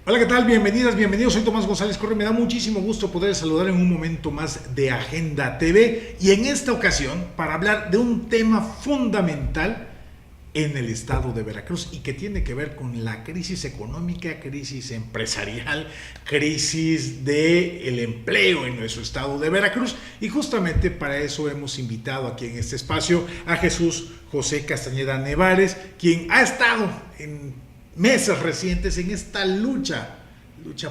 Hola, ¿qué tal? Bienvenidas, bienvenidos. Soy Tomás González Correa. Me da muchísimo gusto poder saludar en un momento más de Agenda TV y en esta ocasión para hablar de un tema fundamental en el estado de Veracruz y que tiene que ver con la crisis económica, crisis empresarial, crisis del empleo en nuestro estado de Veracruz. Y justamente para eso hemos invitado aquí en este espacio a Jesús José Castañeda Nevares, quien ha estado en meses recientes en esta lucha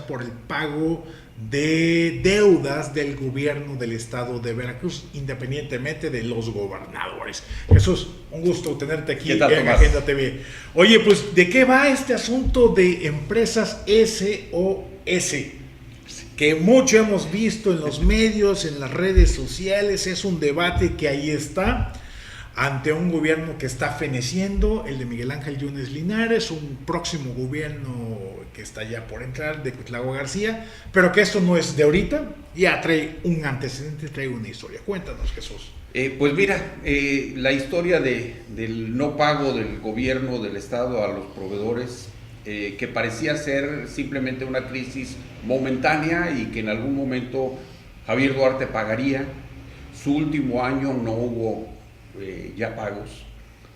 por el pago de deudas del gobierno del estado de Veracruz, independientemente de los gobernadores. Jesús, un gusto tenerte aquí en Agenda TV. Oye, pues, ¿de qué va este asunto de empresas SOS? Que mucho hemos visto en los medios, en las redes sociales, es un debate que ahí está, ante un gobierno que está feneciendo, el de Miguel Ángel Yunes Linares, un próximo gobierno que está ya por entrar, de Cuitlahua García, pero que esto no es de ahorita, ya trae un antecedente, trae una historia. Cuéntanos, Jesús. Pues mira, la historia del no pago del gobierno del estado a los proveedores, que parecía ser simplemente una crisis momentánea y que en algún momento Javier Duarte pagaría. Su último año no hubo ya pagos,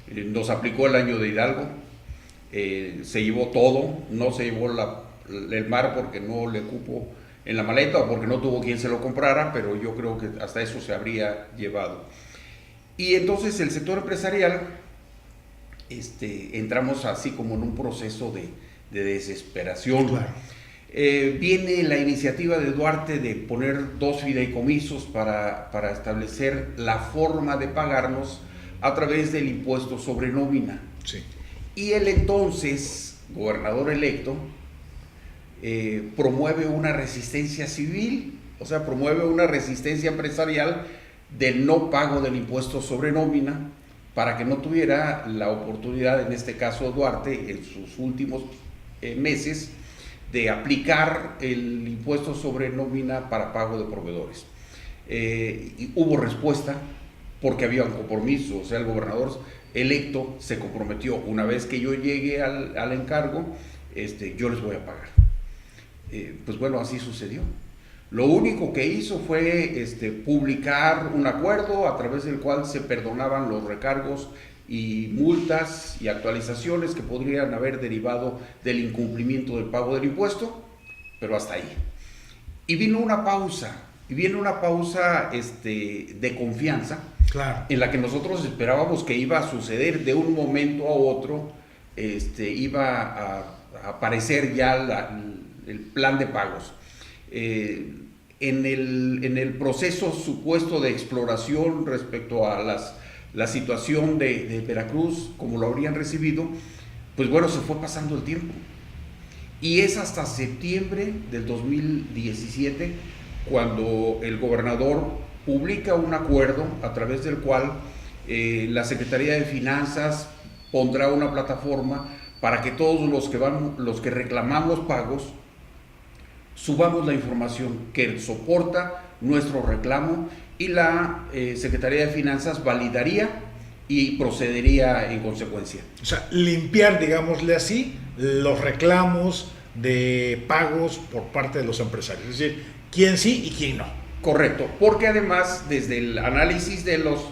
nos aplicó el año de Hidalgo, se llevó todo, no se llevó el mar porque no le cupo en la maleta o porque no tuvo quien se lo comprara, pero yo creo que hasta eso se habría llevado. Y entonces el sector empresarial, entramos así como en un proceso de desesperación. Claro. Viene la iniciativa de Duarte de poner 2 fideicomisos para establecer la forma de pagarnos a través del impuesto sobre nómina. Sí. Y el entonces gobernador electo promueve una resistencia civil, o sea, promueve una resistencia empresarial del no pago del impuesto sobre nómina para que no tuviera la oportunidad, en este caso Duarte, en sus últimos meses, de aplicar el impuesto sobre nómina para pago de proveedores. Y hubo respuesta porque había un compromiso, o sea, el gobernador electo se comprometió: una vez que yo llegue al encargo, yo les voy a pagar. Pues bueno, así sucedió. Lo único que hizo fue publicar un acuerdo a través del cual se perdonaban los recargos y multas y actualizaciones que podrían haber derivado del incumplimiento del pago del impuesto, pero hasta ahí. Y vino una pausa, de confianza, Claro, en la que nosotros esperábamos que iba a suceder de un momento a otro, iba a aparecer ya el plan de pagos. En el proceso supuesto de exploración respecto a la situación de Veracruz, como lo habrían recibido, pues bueno, se fue pasando el tiempo. Y es hasta septiembre del 2017 cuando el gobernador publica un acuerdo a través del cual la Secretaría de Finanzas pondrá una plataforma para que todos los que reclamamos pagos, subamos la información que soporta nuestro reclamo y la Secretaría de Finanzas validaría y procedería en consecuencia. o sea, limpiar, digámosle así, los reclamos de pagos por parte de los empresarios, es decir, quién sí y quién no. Correcto, porque además desde el análisis de los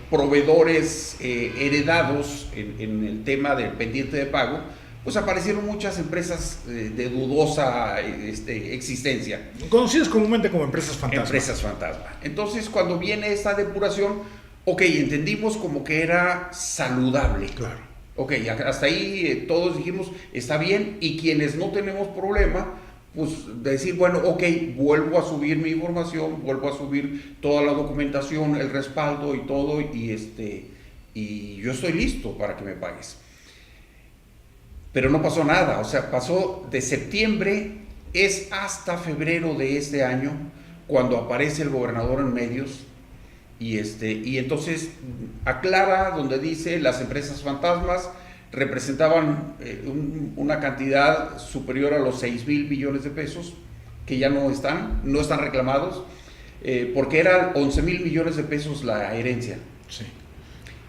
proveedores heredados en el tema del pendiente de pago, pues aparecieron muchas empresas de dudosa existencia. Conocidas comúnmente como empresas fantasma. Empresas fantasma. Entonces, cuando viene esta depuración, ok, entendimos como que era saludable. Claro. Ok, hasta ahí todos dijimos, está bien, y quienes no tenemos problema, pues decir, bueno, ok, vuelvo a subir mi información, vuelvo a subir toda la documentación, el respaldo y todo, y yo estoy listo para que me pagues. Pero no pasó nada, o sea, pasó de septiembre, es hasta febrero de este año cuando aparece el gobernador en medios y entonces aclara donde dice las empresas fantasmas representaban una cantidad superior a los 6,000 millones de pesos que ya no están reclamados, porque eran 11,000 millones de pesos la herencia. Sí.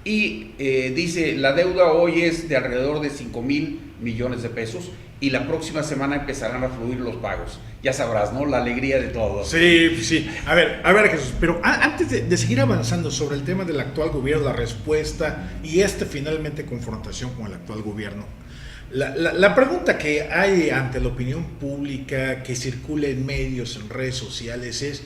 Y dice, la deuda hoy es de alrededor de 5,000 millones de pesos y la próxima semana empezarán a fluir los pagos. Ya sabrás, ¿no? La alegría de todos. Sí, sí. A ver, Jesús, pero antes de seguir avanzando sobre el tema del actual gobierno, la respuesta y finalmente confrontación con el actual gobierno, la pregunta que hay ante la opinión pública, que circula en medios, en redes sociales, es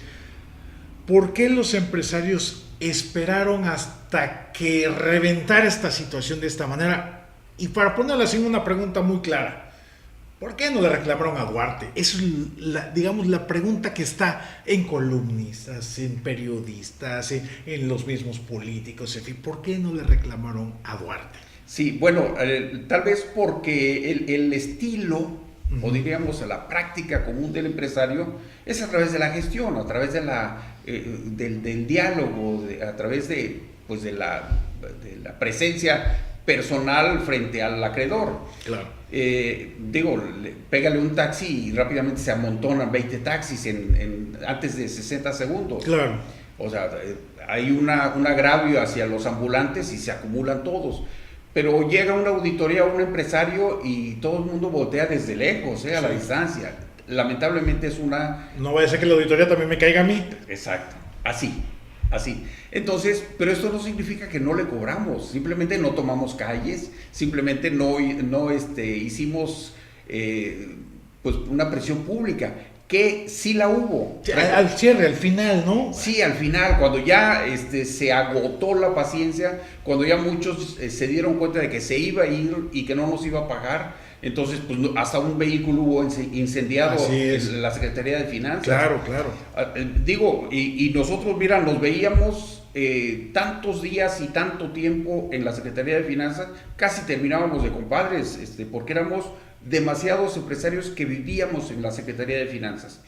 ¿por qué los empresarios esperaron hasta que reventara esta situación de esta manera? Y para ponerla así, una pregunta muy clara, ¿por qué no le reclamaron a Duarte? Eso es, digamos, la pregunta que está en columnistas, en periodistas, en los mismos políticos, en fin, ¿por qué no le reclamaron a Duarte? Sí, bueno, tal vez porque el estilo, o diríamos la práctica común del empresario, es a través de la gestión, a través de del diálogo, a través de la presencia personal frente al acreedor. Claro. Pégale un taxi y rápidamente se amontonan 20 taxis antes de 60 segundos. Claro. O sea, hay un agravio hacia los ambulantes y se acumulan todos. Pero llega una auditoría a un empresario y todo el mundo voltea desde lejos, a la distancia. Lamentablemente es una... No vaya a ser que la auditoría también me caiga a mí. Exacto, así. Entonces, pero esto no significa que no le cobramos, simplemente no tomamos calles, simplemente no hicimos pues una presión pública, que sí la hubo. Al cierre, al final, ¿no? Sí, al final, cuando ya se agotó la paciencia, cuando ya muchos se dieron cuenta de que se iba a ir y que no nos iba a pagar, entonces pues hasta un vehículo hubo incendiado en la Secretaría de Finanzas. Claro. Y nosotros, mira, nos veíamos tantos días y tanto tiempo en la Secretaría de Finanzas, casi terminábamos de compadres, porque éramos demasiados empresarios que vivíamos en la Secretaría de Finanzas.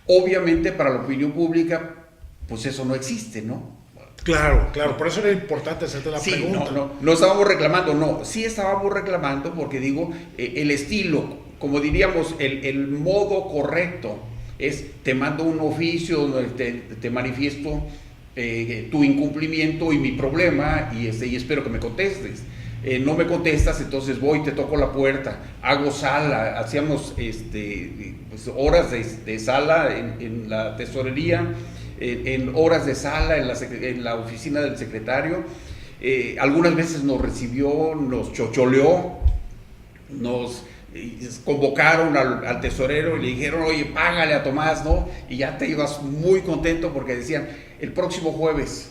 Obviamente para la opinión pública, pues eso no existe, ¿no? Claro, por eso era importante hacerte la pregunta. No estábamos reclamando, sí estábamos reclamando porque el estilo, como diríamos, el modo correcto es: te mando un oficio donde te manifiesto tu incumplimiento y mi problema y espero que me contestes. No me contestas, entonces voy, te toco la puerta, hago sala, hacíamos pues, horas de sala en la tesorería, en horas de sala en la oficina del secretario. Algunas veces nos recibió, nos chocholeó, nos convocaron al tesorero y le dijeron: oye, págale a Tomás, ¿no? Y ya te ibas muy contento porque decían: el próximo jueves.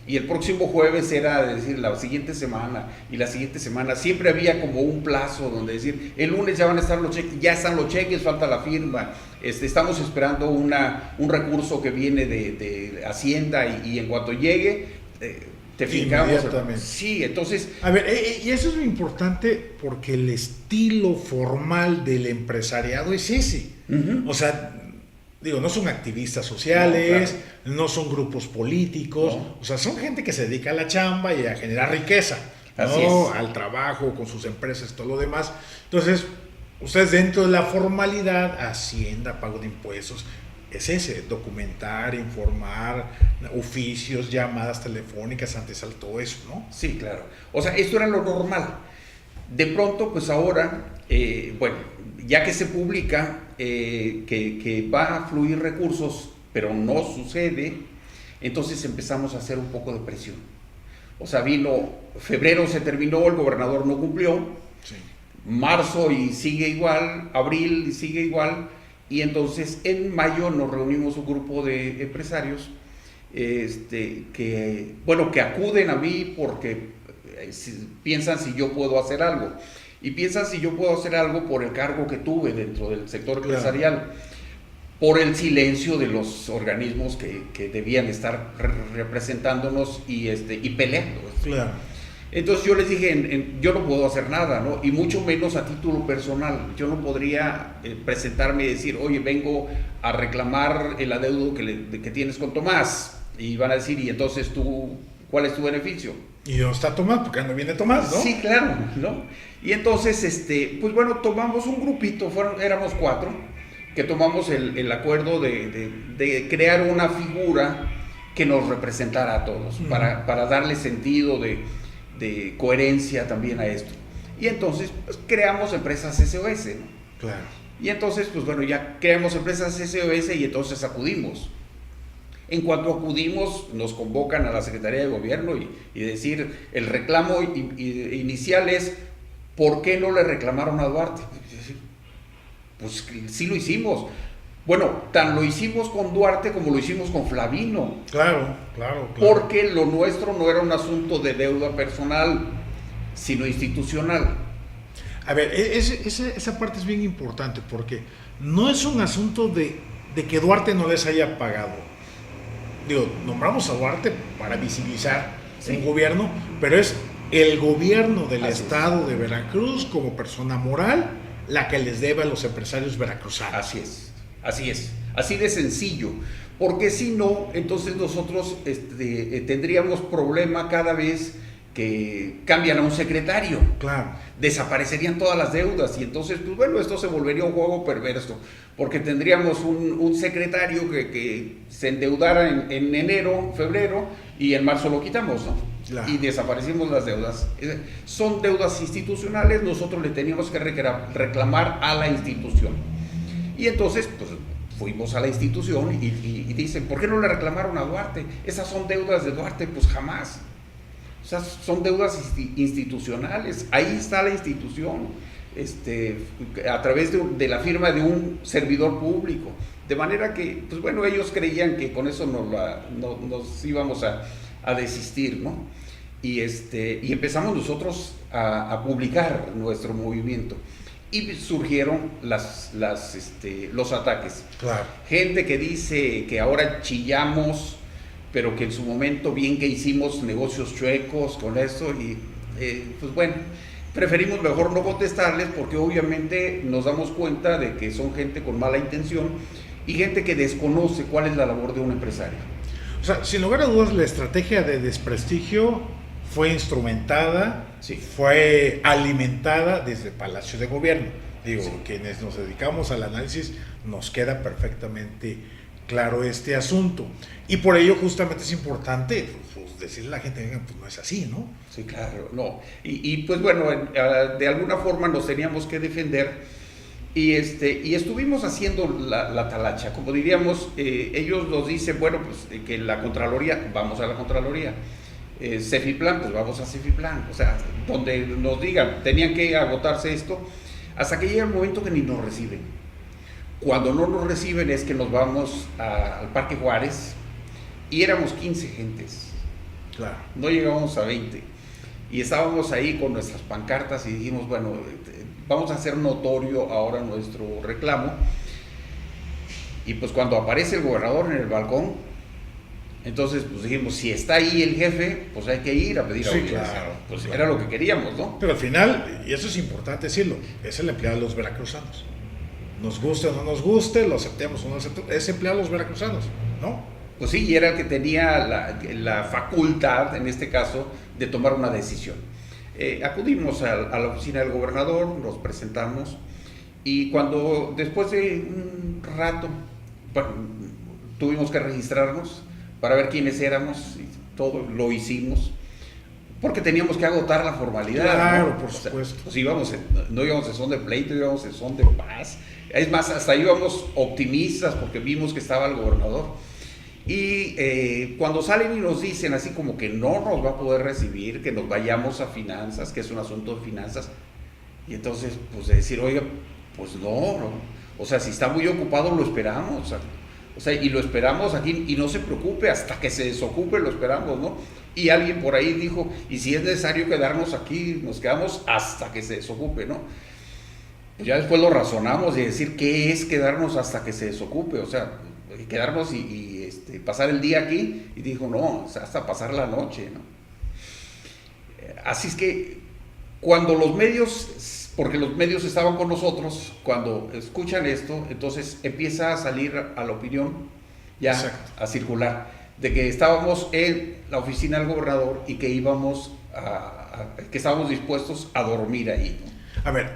Y el próximo jueves era decir la siguiente semana, y la siguiente semana siempre había como un plazo donde decir: el lunes ya van a estar los cheques, ya están los cheques, falta la firma, estamos esperando un recurso que viene de Hacienda y en cuanto llegue te fijamos. Sí, entonces... A ver, y eso es muy importante porque el estilo formal del empresariado es ese. O sea, no son activistas sociales, no son grupos políticos, o sea, son gente que se dedica a la chamba y a generar riqueza, al trabajo, con sus empresas, todo lo demás. Entonces, ustedes dentro de la formalidad, Hacienda, pago de impuestos, es ese: documentar, informar, oficios, llamadas telefónicas, antesal, todo eso, ¿no? Sí, claro. O sea, esto era lo normal. De pronto, pues ahora, ya que se publica que va a fluir recursos, pero no sucede, entonces empezamos a hacer un poco de presión. O sea, febrero se terminó, el gobernador no cumplió, marzo y sigue igual, abril y sigue igual, y entonces en mayo nos reunimos un grupo de empresarios que acuden a mí porque piensan si yo puedo hacer algo. Y piensan si yo puedo hacer algo por el cargo que tuve dentro del sector empresarial, por el silencio de los organismos que debían estar representándonos y peleando. Claro. Entonces yo les dije, yo no puedo hacer nada, ¿no? Y mucho menos a título personal. Yo no podría presentarme y decir: oye, vengo a reclamar el adeudo que tienes con Tomás. Y van a decir: y entonces tú, ¿cuál es tu beneficio? Y no está Tomás, porque no viene Tomás, ¿no? Sí, claro, ¿no? Y entonces, tomamos un grupito, éramos 4, que tomamos el acuerdo de crear una figura que nos representara a todos, para darle sentido de coherencia también a esto. Y entonces pues, creamos empresas SOS, ¿no? Claro. Y entonces, pues bueno, ya creamos empresas SOS y entonces acudimos. En cuanto acudimos, nos convocan a la Secretaría de Gobierno y decir, el reclamo inicial es, ¿por qué no le reclamaron a Duarte? Pues sí lo hicimos. Bueno, tan lo hicimos con Duarte como lo hicimos con Flavino. Claro, claro. Porque lo nuestro no era un asunto de deuda personal, sino institucional. A ver, esa parte es bien importante porque no es un asunto de que Duarte no les haya pagado. Digo, nombramos a Duarte para visibilizar un gobierno, pero es el gobierno del estado de Veracruz como persona moral la que les debe a los empresarios veracruzanos. Así es, así de sencillo, porque si no, entonces nosotros tendríamos problema cada vez que cambian a un secretario. Claro. Desaparecerían todas las deudas y entonces, pues bueno, esto se volvería un juego perverso, porque tendríamos un secretario que se endeudara en enero, febrero, y en marzo lo quitamos, ¿no? Claro. Y desaparecimos las deudas. Son deudas institucionales, nosotros le teníamos que reclamar a la institución. Y entonces, pues fuimos a la institución y dicen, ¿por qué no le reclamaron a Duarte? Esas son deudas de Duarte, pues jamás. O sea, son deudas institucionales, ahí está la institución, a través de la firma de un servidor público, de manera que, pues bueno, ellos creían que con eso nos íbamos a desistir, ¿no? Y empezamos nosotros a publicar nuestro movimiento, y surgieron los ataques. Claro. Gente que dice que ahora chillamos, pero que en su momento bien que hicimos negocios chuecos con eso y pues bueno, preferimos mejor no contestarles porque obviamente nos damos cuenta de que son gente con mala intención y gente que desconoce cuál es la labor de un empresario. O sea, sin lugar a dudas la estrategia de desprestigio fue instrumentada, sí, fue alimentada desde Palacio de Gobierno. Digo, sí, quienes nos dedicamos al análisis nos queda perfectamente claro este asunto. Y por ello justamente es importante pues, decirle a la gente, pues no es así, ¿no? Sí, claro, no. Y pues bueno, de alguna forma nos teníamos que defender y estuvimos haciendo la talacha. Como diríamos, ellos nos dicen, bueno, pues que la Contraloría, vamos a la Contraloría. Cefiplan, pues vamos a Cefiplan. O sea, donde nos digan, tenían que agotarse esto, hasta que llega el momento que ni nos reciben. Cuando no nos reciben es que nos vamos al Parque Juárez y éramos 15 gentes. Claro. No llegábamos a 20. Y estábamos ahí con nuestras pancartas y dijimos, bueno, vamos a hacer notorio ahora nuestro reclamo. Y pues cuando aparece el gobernador en el balcón, entonces pues dijimos, si está ahí el jefe, pues hay que ir a pedir audiencia. Claro, pues claro. Era lo que queríamos, ¿no? Pero al final, y eso es importante decirlo, es el empleado de los veracruzanos. Nos guste o no nos guste, lo aceptemos o no lo aceptemos, es empleado de los veracruzanos, ¿no? Pues sí, y era el que tenía la facultad, en este caso, de tomar una decisión. Acudimos a la oficina del gobernador, nos presentamos, y cuando después de un rato, bueno, tuvimos que registrarnos para ver quiénes éramos, y todo lo hicimos, porque teníamos que agotar la formalidad. Claro, ¿no? por supuesto. Pues no íbamos en son de pleito, íbamos en son de paz. Es más, hasta íbamos optimistas porque vimos que estaba el gobernador. Y cuando salen y nos dicen así como que no nos va a poder recibir, que nos vayamos a finanzas, que es un asunto de finanzas, y entonces pues decir, oiga, pues no, o sea, si está muy ocupado lo esperamos, o sea, y lo esperamos aquí, y no se preocupe, hasta que se desocupe lo esperamos, ¿no? Y alguien por ahí dijo, y si es necesario quedarnos aquí, nos quedamos hasta que se desocupe, ¿no? Pues ya después lo razonamos y decir, ¿qué es quedarnos hasta que se desocupe? O sea, quedarnos y pasar el día aquí, y dijo, no, o sea, hasta pasar la noche, ¿no? Así es que cuando los medios, porque los medios estaban con nosotros, cuando escuchan esto, entonces empieza a salir a la opinión, ya exacto, a circular, de que estábamos en la oficina del gobernador y que íbamos que estábamos dispuestos a dormir ahí, ¿no? A ver,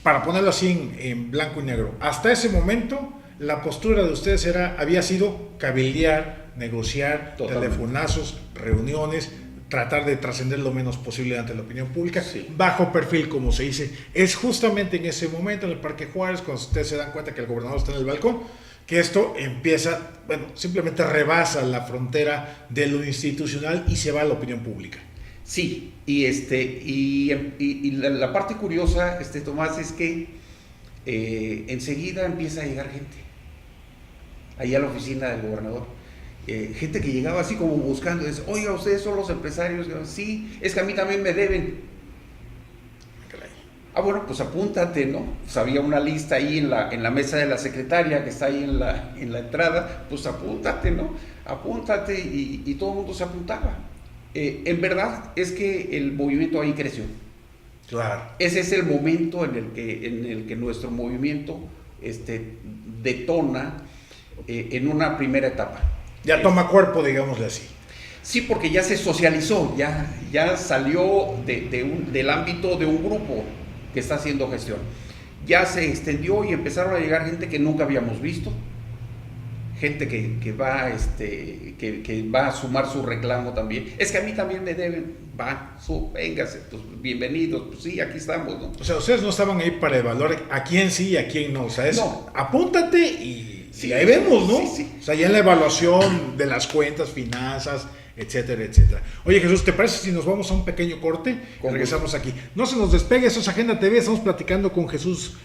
para ponerlo así en blanco y negro, hasta ese momento la postura de ustedes había sido cabildear, negociar, totalmente, telefonazos, reuniones, tratar de trascender lo menos posible ante la opinión pública, Sí. bajo perfil, como se dice. Es justamente en ese momento, en el Parque Juárez, cuando ustedes se dan cuenta que el gobernador está en el balcón, que esto empieza, bueno, simplemente rebasa la frontera de lo institucional y se va a la opinión pública. Sí, y la parte curiosa, Tomás, es que enseguida empieza a llegar gente ahí a la oficina del gobernador. Gente que llegaba así como buscando, dice, oiga, ustedes son los empresarios. Sí, es que a mí también me deben. Ah, bueno, pues apúntate, ¿no? Pues había una lista ahí en la mesa de la secretaria que está ahí en la entrada, pues apúntate, ¿no? Apúntate y todo el mundo se apuntaba. En verdad es que el movimiento ahí creció. Claro. Ese es el momento en el que nuestro movimiento detona en una primera etapa. Ya toma cuerpo, digámosle así. Sí, porque ya se socializó, ya salió del ámbito de un grupo que está haciendo gestión. Ya se extendió y empezaron a llegar gente que nunca habíamos visto, gente que va a sumar su reclamo también. Es que a mí también me deben, véngase, pues bienvenidos, pues sí, aquí estamos, ¿no? O sea, ustedes no estaban ahí para evaluar a quién sí y a quién no. O sea, No. Apúntate y Sí, ahí vemos, ¿no? sí. O sea, ya en la evaluación de las cuentas, finanzas, etcétera, etcétera. Oye, Jesús, ¿te parece si nos vamos a un pequeño corte? Regresamos aquí. No se nos despegue, eso es Agenda TV. Estamos platicando con Jesús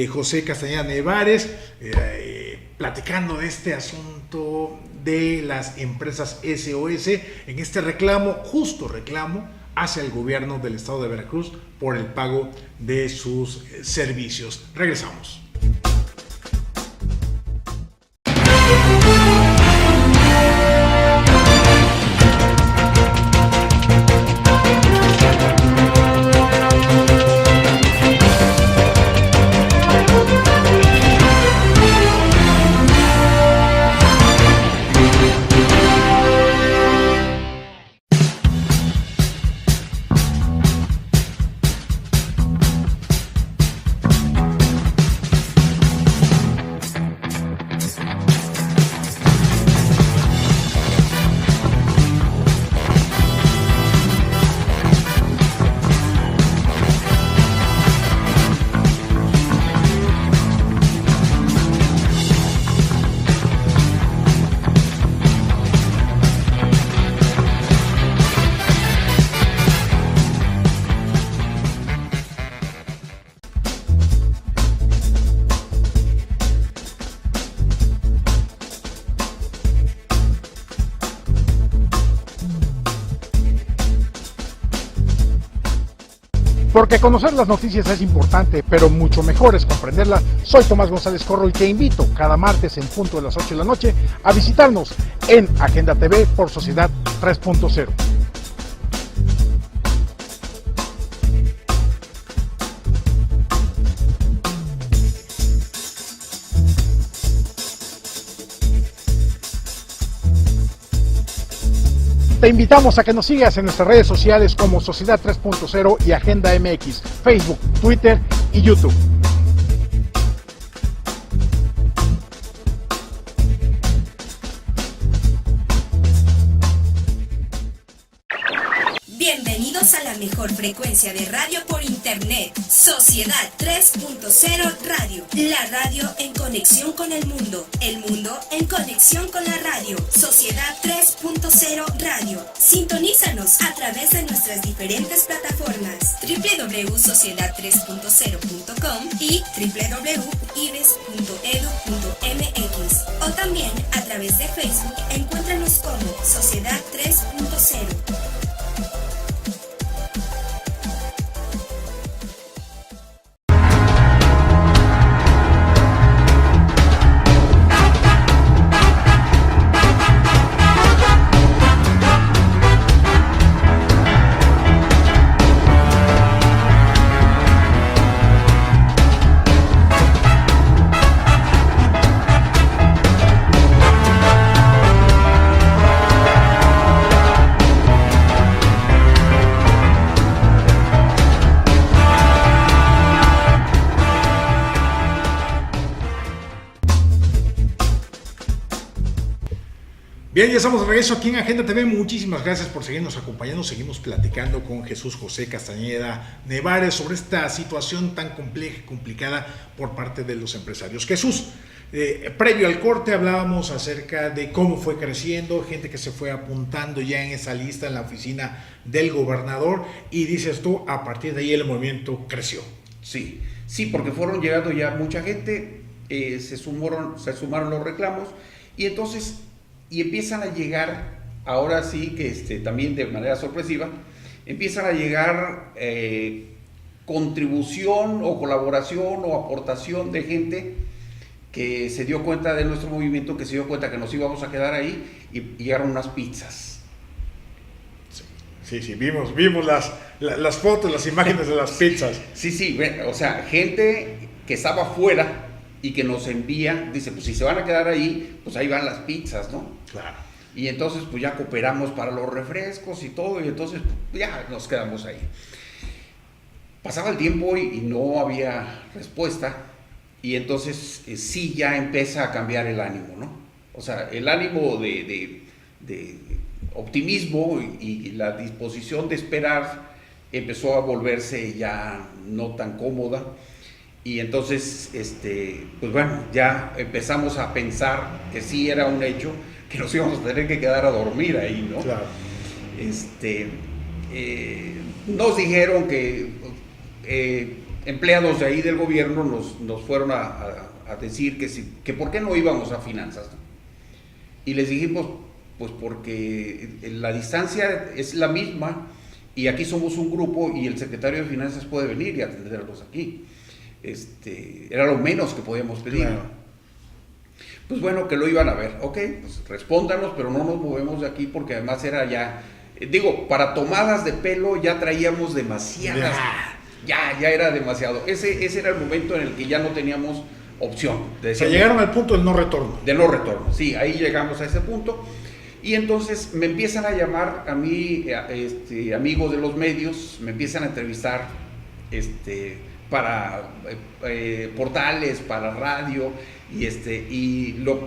José Castañeda Nevares, platicando de este asunto de las empresas SOS, en este justo reclamo hacia el gobierno del estado de Veracruz por el pago de sus servicios. Regresamos. Porque conocer las noticias es importante, pero mucho mejor es comprenderlas. Soy Tomás González Corro y te invito cada martes en punto de las 8 de la noche a visitarnos en Agenda TV por Sociedad 3.0. Te invitamos a que nos sigas en nuestras redes sociales como Sociedad 3.0 y Agenda MX, Facebook, Twitter y YouTube. Bienvenidos a la mejor frecuencia de radio por internet, Sociedad 3.0 Radio. La radio en conexión con el mundo en conexión con la radio. Sociedad 3.0 Radio. Sintonízanos a través de nuestras diferentes plataformas www.sociedad3.0.com y www.ibes.edu.mx o también a través de Facebook. Encuéntranos como Sociedad 3.0. Bien, ya estamos de regreso aquí en Agenda TV. Muchísimas gracias por seguirnos acompañando. Seguimos platicando con Jesús José Castañeda Nevares sobre esta situación tan compleja y complicada por parte de los empresarios. Jesús, previo al corte hablábamos acerca de cómo fue creciendo, gente que se fue apuntando ya en esa lista en la oficina del gobernador, y dices tú, a partir de ahí el movimiento creció. Sí, porque fueron llegando ya mucha gente, se sumaron los reclamos, y entonces empiezan a llegar, ahora sí que también de manera sorpresiva, empiezan a llegar contribución o colaboración o aportación de gente que se dio cuenta de nuestro movimiento, que se dio cuenta que nos íbamos a quedar ahí, y llegaron unas pizzas. Sí, vimos las fotos, las imágenes de las pizzas. Sí, o sea, gente que estaba fuera y que nos envía, dice, pues si se van a quedar ahí, pues ahí van las pizzas, ¿no? Claro. Y entonces pues ya cooperamos para los refrescos y todo, y entonces pues, ya nos quedamos ahí. Pasaba el tiempo y no había respuesta, y entonces sí ya empieza a cambiar el ánimo, ¿no? O sea, el ánimo de optimismo y la disposición de esperar empezó a volverse ya no tan cómoda, y entonces pues bueno, ya empezamos a pensar que sí era un hecho, que nos íbamos a tener que quedar a dormir ahí, ¿no? Claro. Nos dijeron que empleados de ahí del gobierno nos fueron a decir que por qué no íbamos a finanzas, ¿no? Y les dijimos, pues porque la distancia es la misma, y aquí somos un grupo y el secretario de Finanzas puede venir y atenderlos aquí. Era lo menos que podíamos pedir. Claro. Pues bueno, que lo iban a ver. Ok, pues respóndanos, pero no nos movemos de aquí, porque además era ya, para tomadas de pelo ya traíamos demasiadas. Ya era demasiado. Ese era el momento en el que ya no teníamos opción. Llegaron al punto del no retorno. De no retorno, sí, ahí llegamos a ese punto. Y entonces me empiezan a llamar a mí, amigos de los medios, me empiezan a entrevistar para portales, para radio,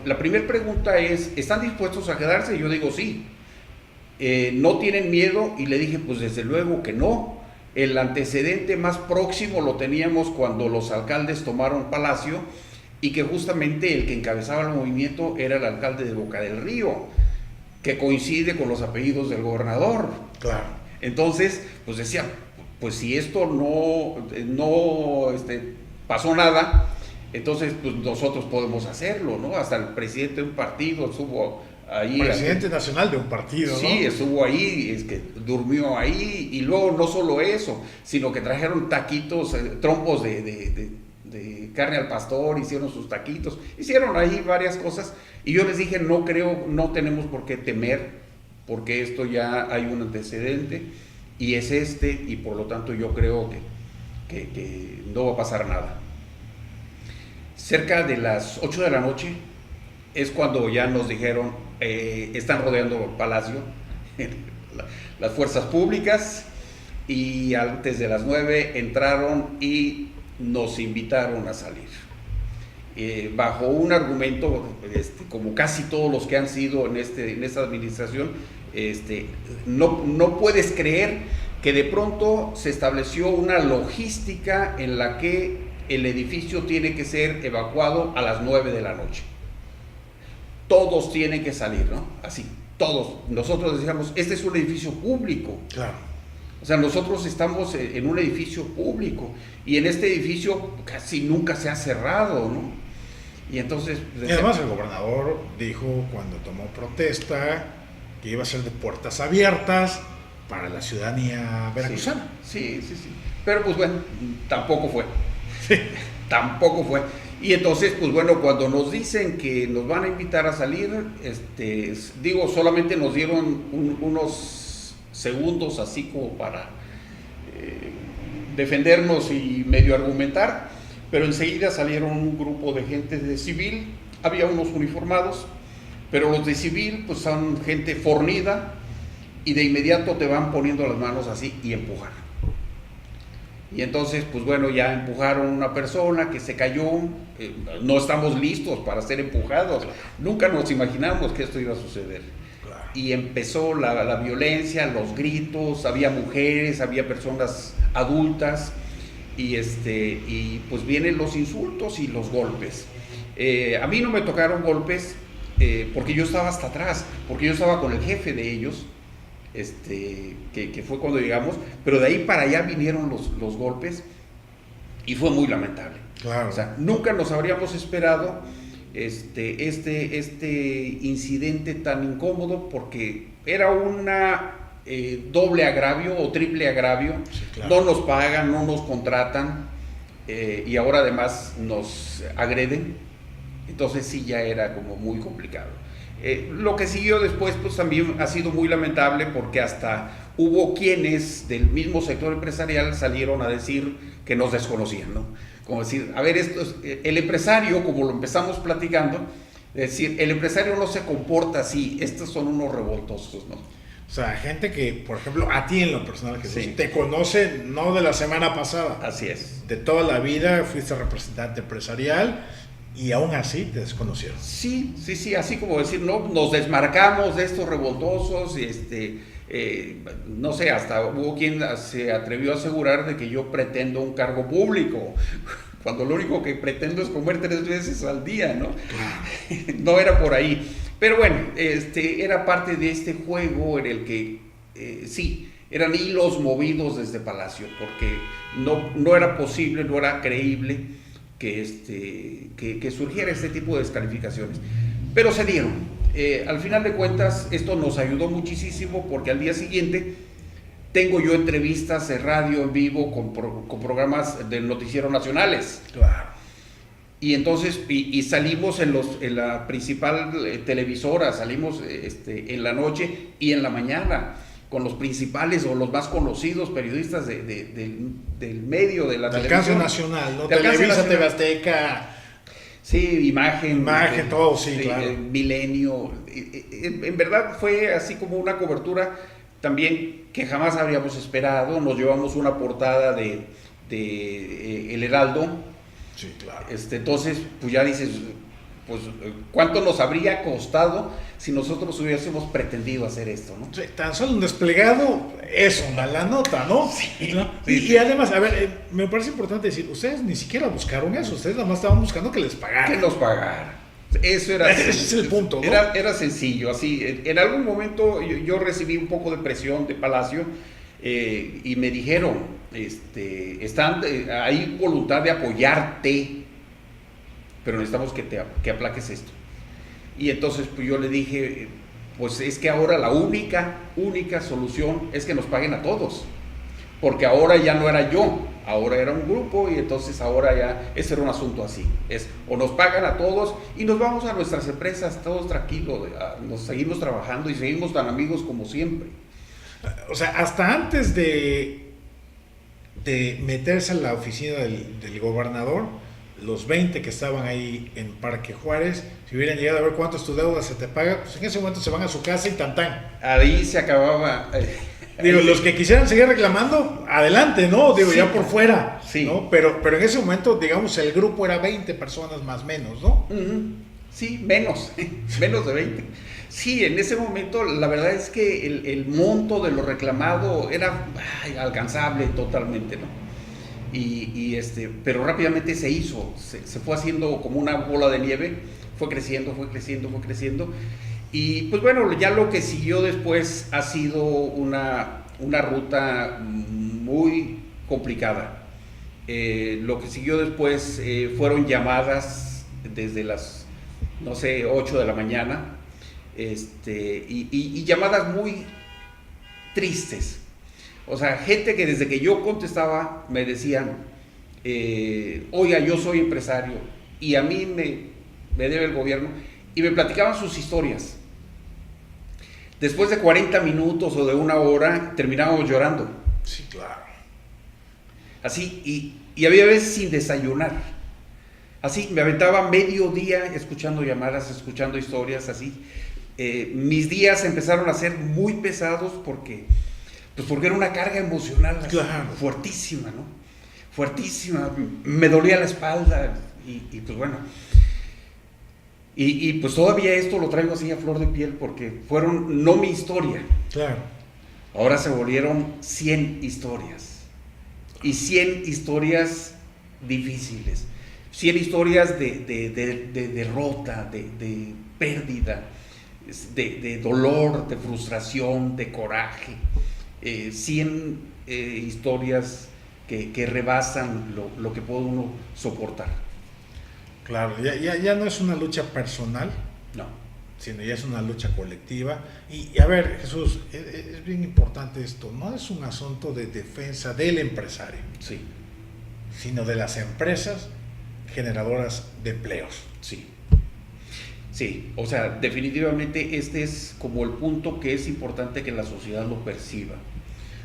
la primera pregunta es, ¿están dispuestos a quedarse? Y yo digo, sí. ¿No tienen miedo? Y le dije, pues desde luego que no. El antecedente más próximo lo teníamos cuando los alcaldes tomaron Palacio, y que justamente el que encabezaba el movimiento era el alcalde de Boca del Río, que coincide con los apellidos del gobernador. Claro. Entonces, pues decía, pues si esto no pasó nada, entonces pues nosotros podemos hacerlo, ¿no? Hasta el presidente de un partido estuvo ahí. Presidente nacional de un partido, sí, ¿no? estuvo ahí, durmió ahí, y luego no solo eso, sino que trajeron taquitos, trompos de carne al pastor, hicieron sus taquitos, hicieron ahí varias cosas, y yo les dije, no tenemos por qué temer, porque esto ya hay un antecedente, y es y por lo tanto yo creo que no va a pasar nada. Cerca de las 8 de la noche es cuando ya nos dijeron, están rodeando Palacio las fuerzas públicas, y antes de las 9 entraron y nos invitaron a salir. Bajo un argumento, como casi todos los que han sido en esta administración, no puedes creer que de pronto se estableció una logística en la que el edificio tiene que ser evacuado a las 9 de la noche. Todos tienen que salir, ¿no? Así, todos. Nosotros decíamos, este es un edificio público. Claro. O sea, nosotros estamos en un edificio público, y en este edificio casi nunca se ha cerrado, ¿no? Y entonces... Y además el gobernador dijo cuando tomó protesta que iba a ser de puertas abiertas para la ciudadanía veracruzana. Sí. Pero pues bueno, tampoco fue. Sí. Tampoco fue. Y entonces, pues bueno, cuando nos dicen que nos van a invitar a salir, solamente nos dieron unos segundos así como para defendernos y medio argumentar, pero enseguida salieron un grupo de gente de civil, había unos uniformados, pero los de civil pues son gente fornida, y de inmediato te van poniendo las manos así y empujan. Y entonces, pues bueno, ya empujaron a una persona que se cayó. No estamos listos para ser empujados. Nunca nos imaginamos que esto iba a suceder. y empezó la violencia, los gritos, había mujeres, había personas adultas, y pues vienen los insultos y los golpes. A mí no me tocaron golpes porque yo estaba hasta atrás, porque yo estaba con el jefe de ellos, que fue cuando llegamos, pero de ahí para allá vinieron los golpes y fue muy lamentable. Claro. O sea, nunca nos habríamos esperado este incidente tan incómodo, porque era una doble agravio o triple agravio. Sí, claro. No nos pagan, no nos contratan, y ahora además nos agreden. Entonces sí, ya era como muy complicado. Lo que siguió después pues también ha sido muy lamentable, porque hasta hubo quienes del mismo sector empresarial salieron a decir que nos desconocían, ¿no? Como decir, a ver, el empresario, como lo empezamos platicando, es decir, el empresario no se comporta así, estos son unos revoltosos, ¿no? O sea, gente que, por ejemplo, a ti en lo personal, que Sí. te conoce no de la semana pasada, Así es. de toda la vida, fuiste representante empresarial y aún así te desconocieron. Sí, así como decir, no, nos desmarcamos de estos revoltosos, no sé, hasta hubo quien se atrevió a asegurar de que yo pretendo un cargo público, cuando lo único que pretendo es comer 3 veces al día, ¿no? No era por ahí. Pero bueno, era parte de este juego en el que, sí, eran hilos movidos desde Palacio, porque no era posible, no era creíble que surgiera este tipo de descalificaciones. Pero se dieron. Al final de cuentas, esto nos ayudó muchísimo, porque al día siguiente tengo yo entrevistas de radio en vivo con programas del noticiero nacionales. Claro. Y entonces, y salimos en la principal televisora, salimos en la noche y en la mañana, con los principales o los más conocidos periodistas del medio de la De televisión. alcance nacional, ¿no? De alcance Televisa, nacional. TV Azteca. Sí, imagen, Todo, sí, claro. Milenio. En verdad fue así como una cobertura también que jamás habríamos esperado. Nos llevamos una portada de El Heraldo. Sí, claro. Entonces, pues ya dices, pues cuánto nos habría costado si nosotros hubiésemos pretendido hacer esto, ¿no? Sí, tan solo un desplegado, eso, la nota, ¿no? Sí, ¿no? sí. Y además, a ver, me parece importante decir, ustedes ni siquiera buscaron eso, ustedes nada más estaban buscando que les pagaran. Que nos pagaran. Eso era. Ese es el punto, ¿no? Era sencillo, así. En algún momento yo recibí un poco de presión de Palacio, y me dijeron, hay voluntad de apoyarte, pero necesitamos que aplaques esto. Y entonces pues yo le dije, pues es que ahora la única solución es que nos paguen a todos, porque ahora ya no era yo, ahora era un grupo, y entonces ahora ya ese era un asunto así, o nos pagan a todos y nos vamos a nuestras empresas todos tranquilos, nos seguimos trabajando y seguimos tan amigos como siempre. O sea, hasta antes de meterse a la oficina del gobernador, los 20 que estaban ahí en Parque Juárez, si hubieran llegado a ver cuánto es tu deuda, se te paga, pues en ese momento se van a su casa y tantán. Ahí se acababa. Digo, los que quisieran seguir reclamando, adelante, ¿no? Digo, Sí. ya por fuera, Sí. ¿no? Pero en ese momento, digamos, el grupo era 20 personas más o menos, ¿no? Sí, menos de 20. Sí, en ese momento la verdad es que el monto de lo reclamado era alcanzable totalmente, ¿no? Pero rápidamente se hizo, se fue haciendo como una bola de nieve, fue creciendo, y pues bueno, ya lo que siguió después ha sido una ruta muy complicada. Lo que siguió después fueron llamadas desde las, no sé, 8 de la mañana, y llamadas muy tristes. O sea, gente que desde que yo contestaba me decían, oiga, yo soy empresario y a mí me debe el gobierno, y me platicaban sus historias. Después de 40 minutos o de 1 hora terminábamos llorando. Sí, claro. Así, y había veces sin desayunar. Así, me aventaba medio día escuchando llamadas, escuchando historias, así. Mis días empezaron a ser muy pesados porque era una carga emocional así, claro, fuertísima, ¿no? Fuertísima. Me dolía la espalda y pues bueno. Y pues todavía esto lo traigo así a flor de piel porque fueron no mi historia. Claro. Ahora se volvieron 100 historias. Y 100 historias difíciles. 100 historias de derrota, de pérdida, de dolor, de frustración, de coraje. 100 historias que rebasan lo que puede uno soportar. Claro, ya no es una lucha personal, No. sino ya es una lucha colectiva. Y a ver, Jesús, es bien importante esto, no es un asunto de defensa del empresario, Sí, sino de las empresas generadoras de empleos. sí. Sí, o sea, definitivamente este es como el punto que es importante que la sociedad lo perciba.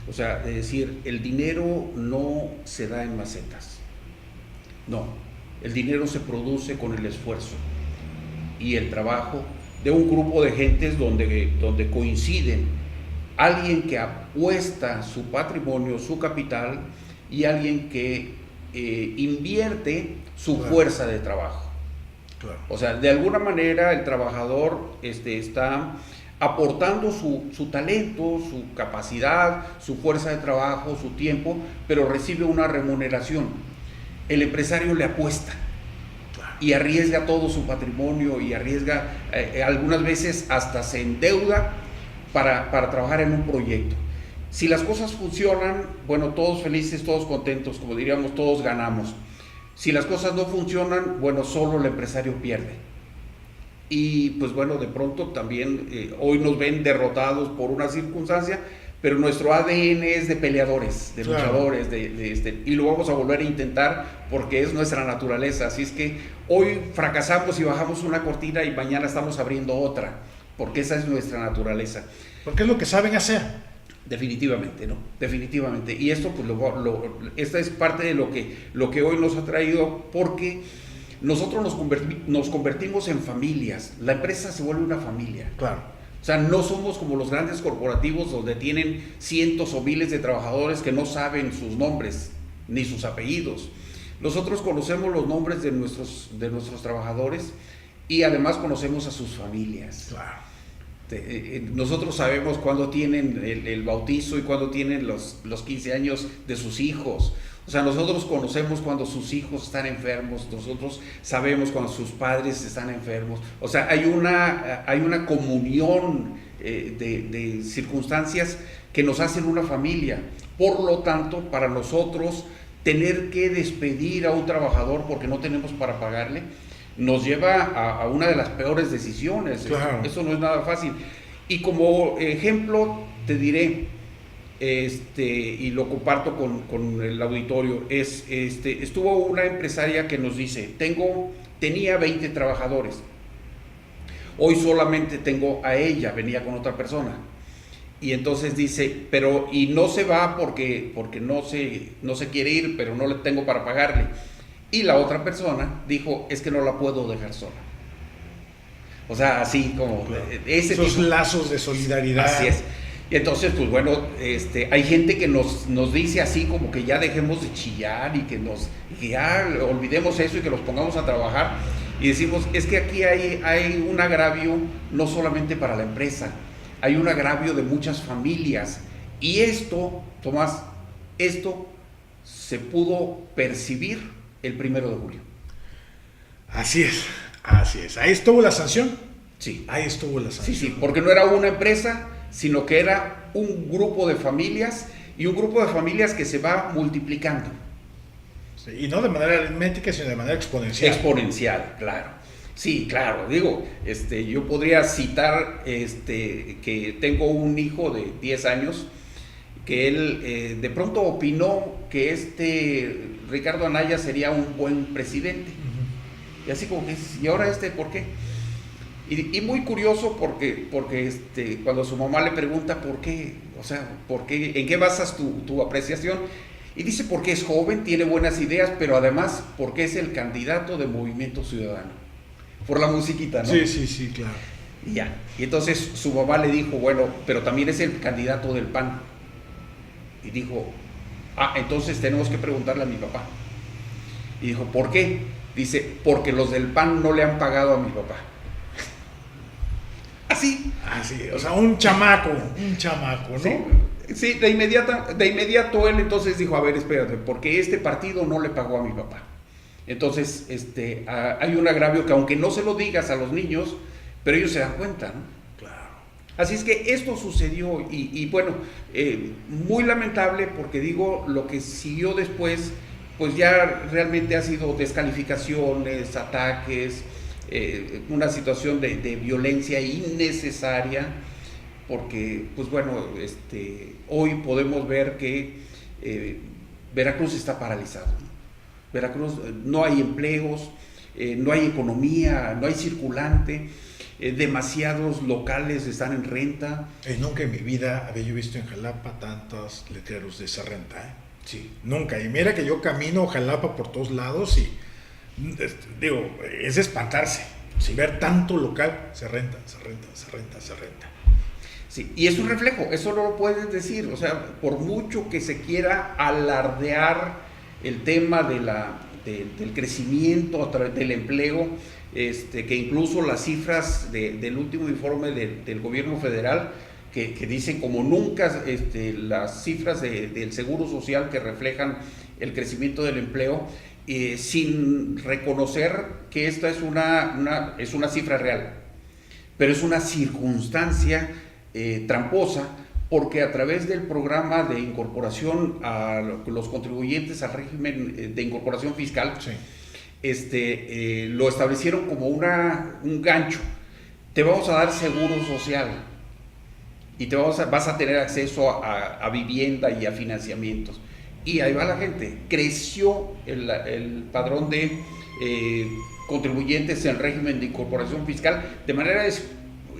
O sea, es decir, el dinero no se da en macetas. No, el dinero se produce con el esfuerzo y el trabajo de un grupo de gentes donde coinciden alguien que apuesta su patrimonio, su capital, y alguien que invierte su Claro. fuerza de trabajo. Claro. O sea, de alguna manera el trabajador está aportando su talento, su capacidad, su fuerza de trabajo, su tiempo, pero recibe una remuneración. El empresario le apuesta y arriesga todo su patrimonio y arriesga, algunas veces hasta se endeuda para trabajar en un proyecto. Si las cosas funcionan, bueno, todos felices, todos contentos, como diríamos, todos ganamos. Si las cosas no funcionan, bueno, solo el empresario pierde. Y pues bueno, de pronto también hoy nos ven derrotados por una circunstancia, pero nuestro ADN es de peleadores, de Claro. luchadores, y lo vamos a volver a intentar porque es nuestra naturaleza. Así es que hoy fracasamos y bajamos una cortina y mañana estamos abriendo otra, porque esa es nuestra naturaleza. Porque es lo que saben hacer. Definitivamente, ¿no? Definitivamente. Y esto, pues, esta es parte de lo que hoy nos ha traído, porque nosotros nos convertimos en familias. La empresa se vuelve una familia. Claro. O sea, no somos como los grandes corporativos donde tienen cientos o miles de trabajadores que no saben sus nombres ni sus apellidos. Nosotros conocemos los nombres de nuestros trabajadores y además conocemos a sus familias. Claro. Nosotros sabemos cuándo tienen el bautizo y cuándo tienen los 15 años de sus hijos. O sea, nosotros conocemos cuando sus hijos están enfermos, nosotros sabemos cuando sus padres están enfermos. O sea, hay una comunión de circunstancias que nos hacen una familia. Por lo tanto, para nosotros, tener que despedir a un trabajador porque no tenemos para pagarle, nos lleva a una de las peores decisiones. Claro. Eso no es nada fácil. Y como ejemplo te diré, y lo comparto con el auditorio, estuvo una empresaria que nos dice, tenía 20 trabajadores, hoy solamente tengo a ella, venía con otra persona. Y entonces dice, y no se va porque no se quiere ir, pero no le tengo para pagarle. Y la otra persona dijo, es que no la puedo dejar sola. O sea, así como Claro. esos tipo, lazos de solidaridad. Así es. Y entonces, pues bueno, hay gente que nos dice así como que ya dejemos de chillar y que ya olvidemos eso y que los pongamos a trabajar. Y decimos, es que aquí hay un agravio no solamente para la empresa, hay un agravio de muchas familias. Y esto, Tomás, se pudo percibir el 1 de julio. Así es, así es. Ahí estuvo la sanción. Sí. Ahí estuvo la sanción. Sí, porque no era una empresa, sino que era un grupo de familias, y un grupo de familias que se va multiplicando. Sí, y no de manera aritmética, sino de manera exponencial. Exponencial, claro. Sí, claro, digo, yo podría citar que tengo un hijo de 10 años que él de pronto opinó que Ricardo Anaya sería un buen presidente. Y así como que, ¿y ahora por qué? Y muy curioso porque cuando su mamá le pregunta por qué, o sea, ¿en qué basas tu apreciación? Y dice porque es joven, tiene buenas ideas, pero además porque es el candidato de Movimiento Ciudadano. Por la musiquita, ¿no? Sí, claro. Y ya. Y entonces su mamá le dijo, bueno, pero también es el candidato del PAN. Y dijo, entonces tenemos que preguntarle a mi papá. Y dijo, ¿por qué? Dice, porque los del PAN no le han pagado a mi papá. Así. O sea, un chamaco, ¿no? Sí. Sí, de inmediato él entonces dijo, a ver, espérate, porque este partido no le pagó a mi papá. Entonces, hay un agravio que aunque no se lo digas a los niños, pero ellos se dan cuenta, ¿no? Claro. Así es que esto sucedió y bueno, muy lamentable porque digo, lo que siguió después, pues ya realmente ha sido descalificaciones, ataques, una situación de violencia innecesaria, porque pues bueno, hoy podemos ver que Veracruz está paralizado, ¿no? Veracruz no hay empleos, no hay economía, no hay circulante, demasiados locales están en renta. Nunca en mi vida había yo visto en Jalapa tantos letreros de esa renta, ¿eh? Sí. Nunca. Y mira que yo camino Jalapa por todos lados y digo, es de espantarse. Sí. Ver tanto local, se renta. Sí, y es un reflejo, eso no lo puedes decir, o sea, por mucho que se quiera alardear el tema del crecimiento a través del empleo, que incluso las cifras del último informe del gobierno federal, que dicen como nunca las cifras del Seguro Social que reflejan el crecimiento del empleo, sin reconocer que esta es una cifra real, pero es una circunstancia tramposa, porque a través del programa de incorporación a los contribuyentes al régimen de incorporación fiscal, sí, lo establecieron como un gancho. Te vamos a dar seguro social y vas a tener acceso a vivienda y a financiamientos. Y ahí va la gente. Creció el padrón de contribuyentes en régimen de incorporación fiscal de manera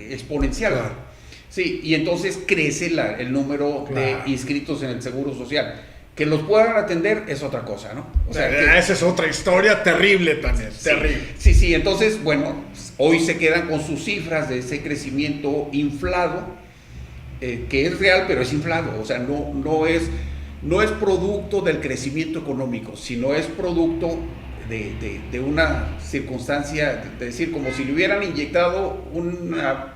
exponencial. Claro. Sí, y entonces crece el número Claro. de inscritos en el Seguro Social. Que los puedan atender es otra cosa, ¿no? O sea, esa es otra historia terrible también, terrible. Sí, entonces, bueno, hoy se quedan con sus cifras de ese crecimiento inflado, que es real, pero es inflado, o sea, no es producto del crecimiento económico, sino es producto de una circunstancia, de decir, como si le hubieran inyectado una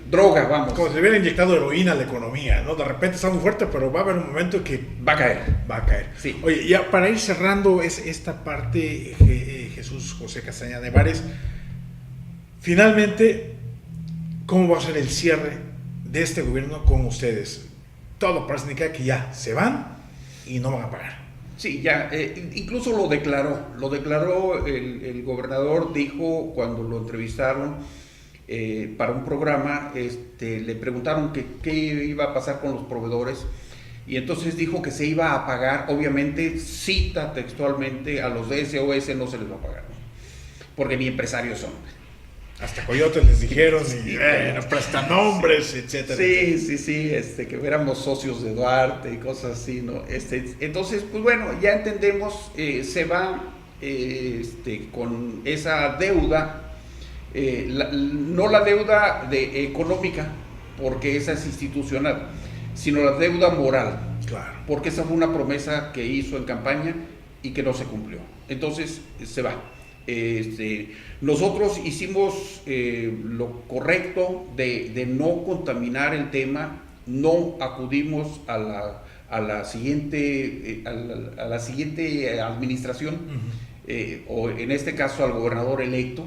droga, vamos. Como si le hubieran inyectado heroína a la economía, ¿no? De repente está muy fuerte, pero va a haber un momento que Va a caer. Sí. Sí. Oye, ya para ir cerrando esta parte, Jesús José Castañeda Nevares, finalmente, ¿cómo va a ser el cierre de este gobierno con ustedes? Todo parece indicar que ya se van y no van a pagar. Sí, ya, incluso lo declaró el gobernador, dijo cuando lo entrevistaron para un programa, le preguntaron qué iba a pasar con los proveedores y entonces dijo que se iba a pagar, obviamente cita textualmente, a los de SOS no se les va a pagar, ¿no? Porque ni empresarios son. Hasta coyotes les dijeron Sí, y prestanombres, etcétera. Sí, que éramos socios de Duarte y cosas así, ¿no? Entonces, pues bueno, ya entendemos, se va con esa deuda, no la deuda económica, porque esa es institucional, sino la deuda moral. Claro. Porque esa fue una promesa que hizo en campaña y que no se cumplió. Entonces, se va. Nosotros hicimos lo correcto de no contaminar el tema, no acudimos a la siguiente administración, o en este caso al gobernador electo,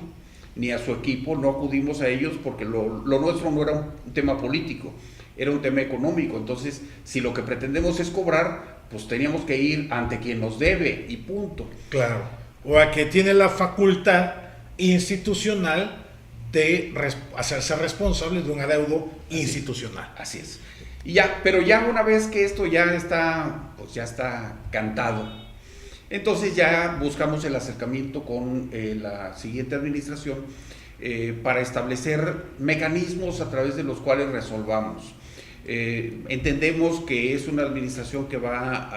ni a su equipo, no acudimos a ellos porque lo nuestro no era un tema político, era un tema económico. Entonces, si lo que pretendemos es cobrar, pues teníamos que ir ante quien nos debe y punto. Claro. O a que tiene la facultad institucional de hacerse responsable de un adeudo institucional. Así es. Y ya, pero ya una vez que esto ya está, pues ya está cantado, entonces ya buscamos el acercamiento con la siguiente administración para establecer mecanismos a través de los cuales resolvamos. Entendemos que es una administración que va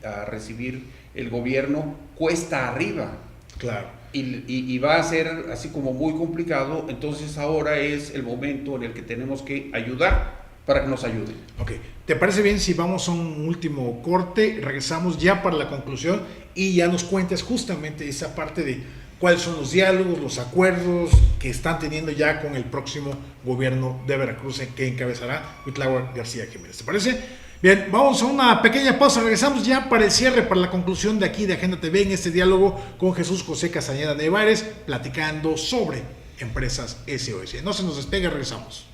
a recibir el gobierno cuesta arriba. Claro. Y va a ser así como muy complicado, entonces ahora es el momento en el que tenemos que ayudar para que nos ayuden. Ok, ¿te parece bien si vamos a un último corte? Regresamos ya para la conclusión y ya nos cuentes justamente esa parte cuáles son los diálogos, los acuerdos que están teniendo ya con el próximo gobierno de Veracruz que encabezará Cuitlahua García Jiménez. ¿Te parece? Bien, vamos a una pequeña pausa, regresamos ya para el cierre, para la conclusión de aquí de Agenda TV en este diálogo con Jesús José Castañeda Nevares, platicando sobre empresas SOS. No se nos despegue, regresamos.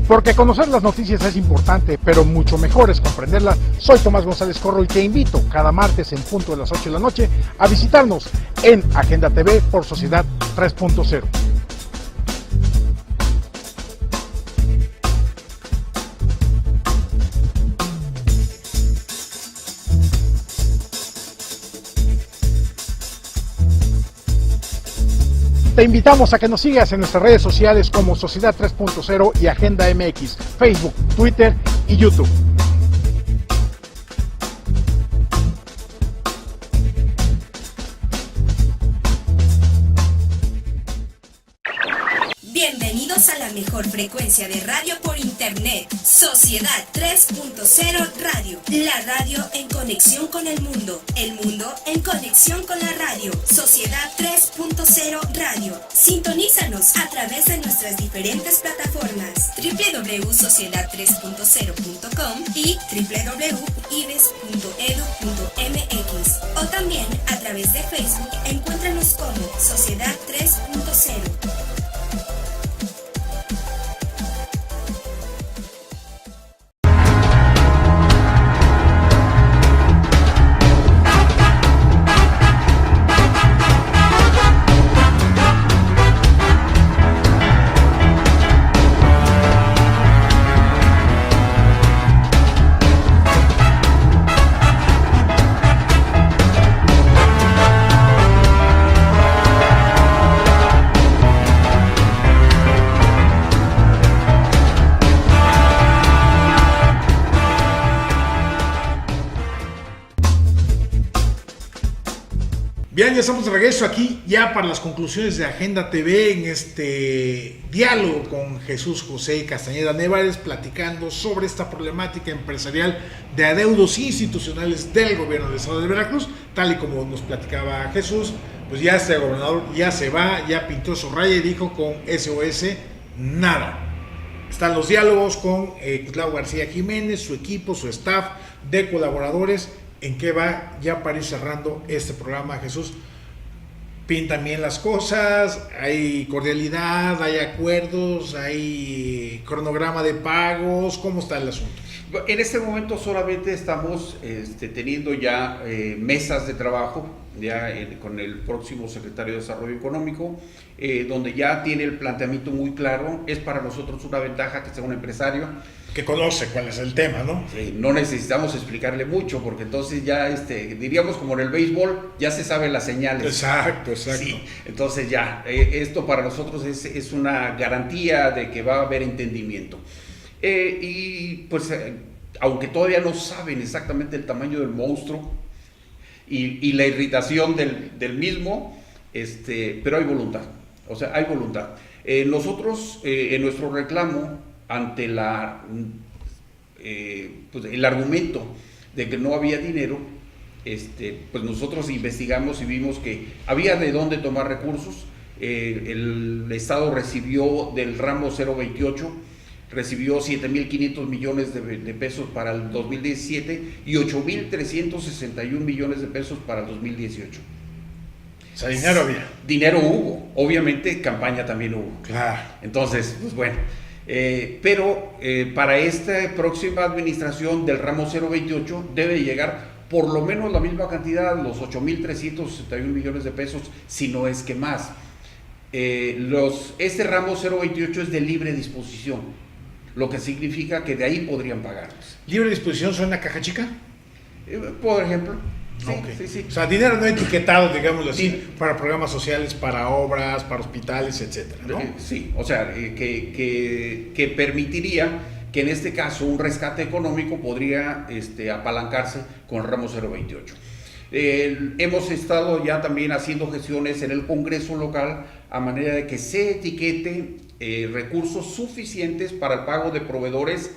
Porque conocer las noticias es importante, pero mucho mejor es comprenderlas. Soy Tomás González Corro y te invito cada martes en punto de las 8 de la noche a visitarnos en Agenda TV por Sociedad 3.0. Te invitamos a que nos sigas en nuestras redes sociales como Sociedad 3.0 y Agenda MX, Facebook, Twitter y YouTube. Bienvenidos a la mejor frecuencia de radio por internet, Sociedad 3.0 Radio, la radio en conexión con el mundo en conexión con la radio, Sociedad 3.0 Radio. Sintonízanos a través de nuestras diferentes plataformas, www.sociedad3.0.com y www.ibes.edu.mx, o también a través de Facebook. Encuéntranos como Sociedad 3.0. Bien, ya estamos de regreso aquí ya para las conclusiones de Agenda TV en este diálogo con Jesús José Castañeda Nevares, platicando sobre esta problemática empresarial de adeudos institucionales del gobierno del estado de Veracruz. Tal y como nos platicaba Jesús, pues ya este gobernador ya se va, ya pintó su raya y dijo con SOS nada. Están los diálogos con Cuitlahua García Jiménez, su equipo, su staff de colaboradores. ¿En qué va ya para ir cerrando este programa, Jesús? ¿Pintan bien las cosas? ¿Hay cordialidad? ¿Hay acuerdos? ¿Hay cronograma de pagos? ¿Cómo está el asunto? En este momento solamente estamos teniendo ya mesas de trabajo ya con el próximo secretario de Desarrollo Económico, donde ya tiene el planteamiento muy claro. Es para nosotros una ventaja que sea un empresario que conoce cuál es el tema, ¿no? No necesitamos explicarle mucho, porque entonces ya, diríamos como en el béisbol, ya se saben las señales. Exacto. Sí, entonces ya, esto para nosotros es una garantía de que va a haber entendimiento. Y pues, aunque todavía no saben exactamente el tamaño del monstruo y la irritación del mismo, pero hay voluntad, o sea, hay voluntad. Nosotros, en nuestro reclamo, ante el argumento de que no había dinero, pues nosotros investigamos y vimos que había de dónde tomar recursos. El Estado recibió del ramo 028, recibió 7.500 millones de pesos para el 2017 y 8.361 millones de pesos para el 2018. O sea, dinero había. Dinero hubo, obviamente campaña también hubo. Claro. Entonces, pues bueno, pero para esta próxima administración del ramo 028 debe llegar por lo menos la misma cantidad, los 8.361 millones de pesos, si no es que más. Este ramo 028 es de libre disposición, lo que significa que de ahí podrían pagarlos. ¿Libre disposición suena caja chica? Por ejemplo. Sí, Okay. sí. O sea, dinero no etiquetado, digámoslo así, Sí. para programas sociales, para obras, para hospitales, etcétera, ¿no? Sí, o sea, que permitiría que en este caso un rescate económico podría apalancarse con el ramo 028. Hemos estado ya también haciendo gestiones en el Congreso local a manera de que se etiquete recursos suficientes para el pago de proveedores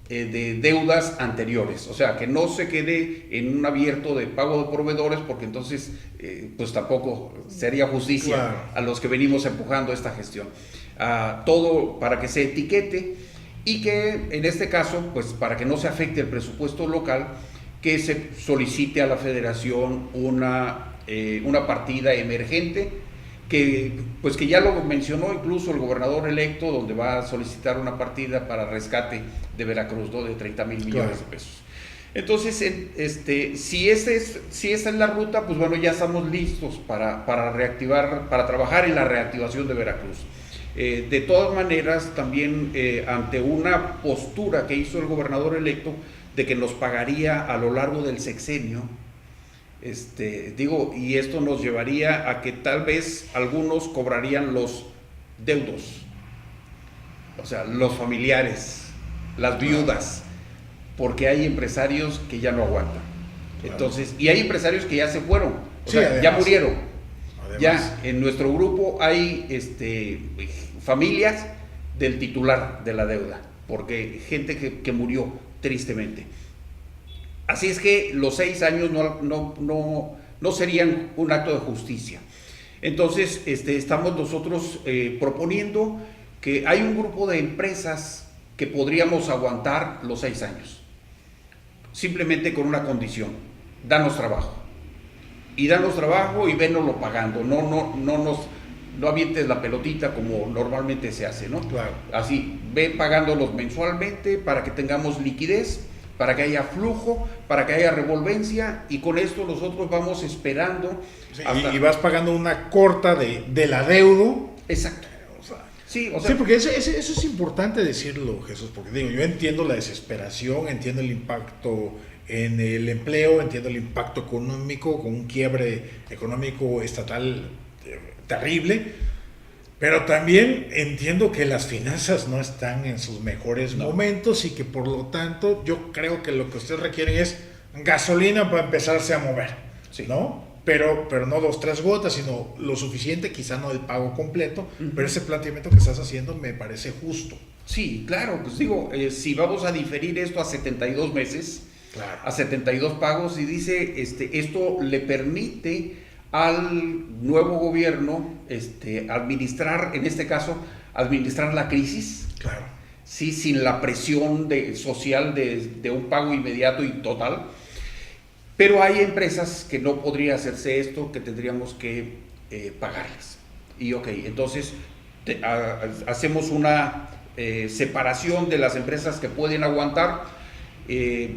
de deudas anteriores, o sea, que no se quede en un abierto de pago de proveedores, porque entonces pues tampoco sería justicia, claro, a los que venimos empujando esta gestión. Todo para que se etiquete y que en este caso, pues para que no se afecte el presupuesto local, que se solicite a la federación una partida emergente, que ya lo mencionó incluso el gobernador electo, donde va a solicitar una partida para rescate de Veracruz, ¿no?, de 30,000 millones de pesos. Entonces, si esta es la ruta, pues bueno, ya estamos listos para reactivar, para trabajar en la reactivación de Veracruz. De todas maneras, también ante una postura que hizo el gobernador electo de que nos pagaría a lo largo del sexenio, y esto nos llevaría a que tal vez algunos cobrarían los deudos, o sea, los familiares, las viudas, porque hay empresarios que ya no aguantan. Entonces, y hay empresarios que ya se fueron, además, ya murieron. Ya en nuestro grupo hay familias del titular de la deuda, porque gente que murió tristemente. Así es que los 6 años no serían un acto de justicia. Entonces, estamos nosotros proponiendo que hay un grupo de empresas que podríamos aguantar los 6 años, simplemente con una condición: danos trabajo. Y danos trabajo y vénoslo pagando, no avientes la pelotita como normalmente se hace, ¿no? Claro. Así, ve pagándolos mensualmente para que tengamos liquidez, para que haya flujo, para que haya revolvencia, y con esto nosotros vamos esperando. Sí, y vas pagando una corta del adeudo. Exacto. Sí, porque eso es importante decirlo, Jesús, porque digo, yo entiendo la desesperación, entiendo el impacto en el empleo, entiendo el impacto económico, con un quiebre económico estatal terrible, pero también entiendo que las finanzas no están en sus mejores momentos y que por lo tanto yo creo que lo que ustedes requieren es gasolina para empezarse a mover, sí, ¿no? Pero no 2, 3 gotas, sino lo suficiente, quizá no el pago completo, pero ese planteamiento que estás haciendo me parece justo. Sí, claro, pues digo, si vamos a diferir esto a 72 meses, claro, a 72 pagos, y dice, esto le permite al nuevo gobierno administrar, en este caso, administrar la crisis, claro, sí, sin la presión social de un pago inmediato y total. Pero hay empresas que no podría hacerse esto, que tendríamos que pagarles. Y entonces hacemos una separación de las empresas que pueden aguantar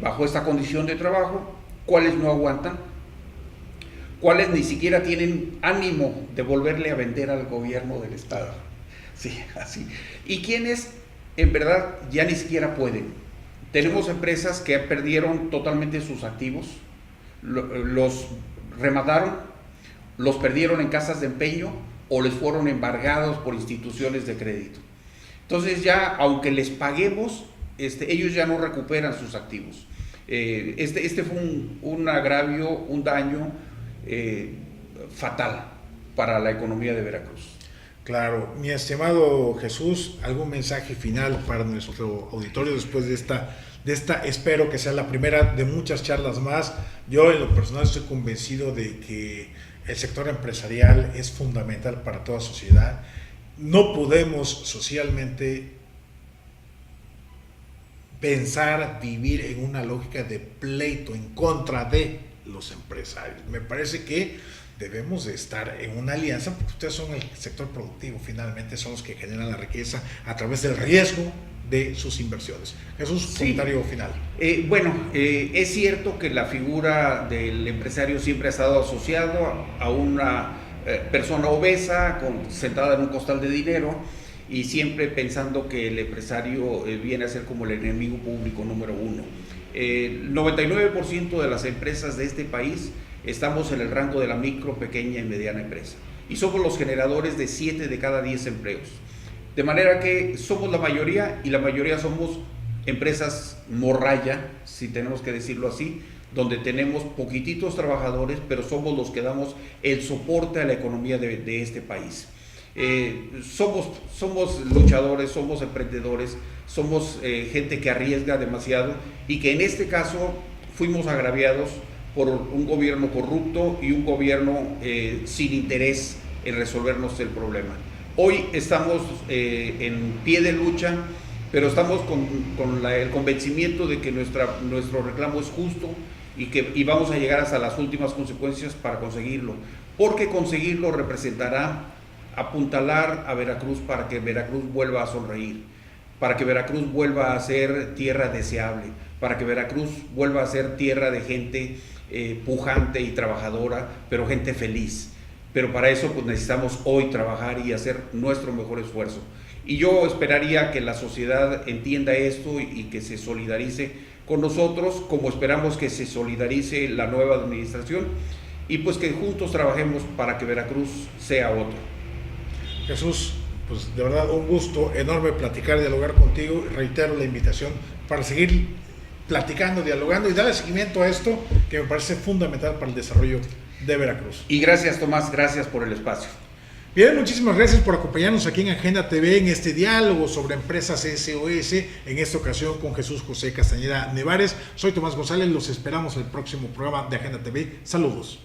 bajo esta condición de trabajo, cuáles no aguantan, cuáles ni siquiera tienen ánimo de volverle a vender al gobierno del Estado. Sí, así. Y quienes en verdad ya ni siquiera pueden. Tenemos empresas que perdieron totalmente sus activos, los remataron, los perdieron en casas de empeño o les fueron embargados por instituciones de crédito. Entonces ya, aunque les paguemos, ellos ya no recuperan sus activos. Fue un agravio, un daño fatal para la economía de Veracruz. Claro, mi estimado Jesús, ¿algún mensaje final para nuestro auditorio después de esta, espero que sea la primera de muchas charlas más? Yo en lo personal estoy convencido de que el sector empresarial es fundamental para toda sociedad. No podemos socialmente pensar, vivir en una lógica de pleito en contra de los empresarios. Me parece que debemos de estar en una alianza, porque ustedes son el sector productivo, finalmente son los que generan la riqueza a través del riesgo de sus inversiones. Jesús, comentario final. Es cierto que la figura del empresario siempre ha estado asociado a una persona obesa sentada en un costal de dinero, y siempre pensando que el empresario viene a ser como el enemigo público número uno. El 99% de las empresas de este país estamos en el rango de la micro, pequeña y mediana empresa, y somos los generadores de 7 de cada 10 empleos. De manera que somos la mayoría, y la mayoría somos empresas morralla, si tenemos que decirlo así, donde tenemos poquititos trabajadores, pero somos los que damos el soporte a la economía de este país. Somos luchadores, somos emprendedores, somos gente que arriesga demasiado, y que en este caso fuimos agraviados por un gobierno corrupto y un gobierno sin interés en resolvernos el problema. Hoy estamos en pie de lucha, pero estamos con el convencimiento de que nuestro reclamo es justo, y vamos a llegar hasta las últimas consecuencias para conseguirlo, porque conseguirlo representará apuntalar a Veracruz para que Veracruz vuelva a sonreír, para que Veracruz vuelva a ser tierra deseable, para que Veracruz vuelva a ser tierra de gente pujante y trabajadora, pero gente feliz. Pero para eso pues necesitamos hoy trabajar y hacer nuestro mejor esfuerzo. Y yo esperaría que la sociedad entienda esto y que se solidarice con nosotros, como esperamos que se solidarice la nueva administración, y pues que juntos trabajemos para que Veracruz sea otro. Jesús, pues de verdad un gusto enorme platicar, dialogar contigo. Reitero la invitación para seguir platicando, dialogando y darle seguimiento a esto que me parece fundamental para el desarrollo de Veracruz. Y gracias, Tomás, gracias por el espacio. Bien, muchísimas gracias por acompañarnos aquí en Agenda TV en este diálogo sobre empresas SOS, en esta ocasión con Jesús José Castañeda Nevares. Soy Tomás González, los esperamos en el próximo programa de Agenda TV. Saludos.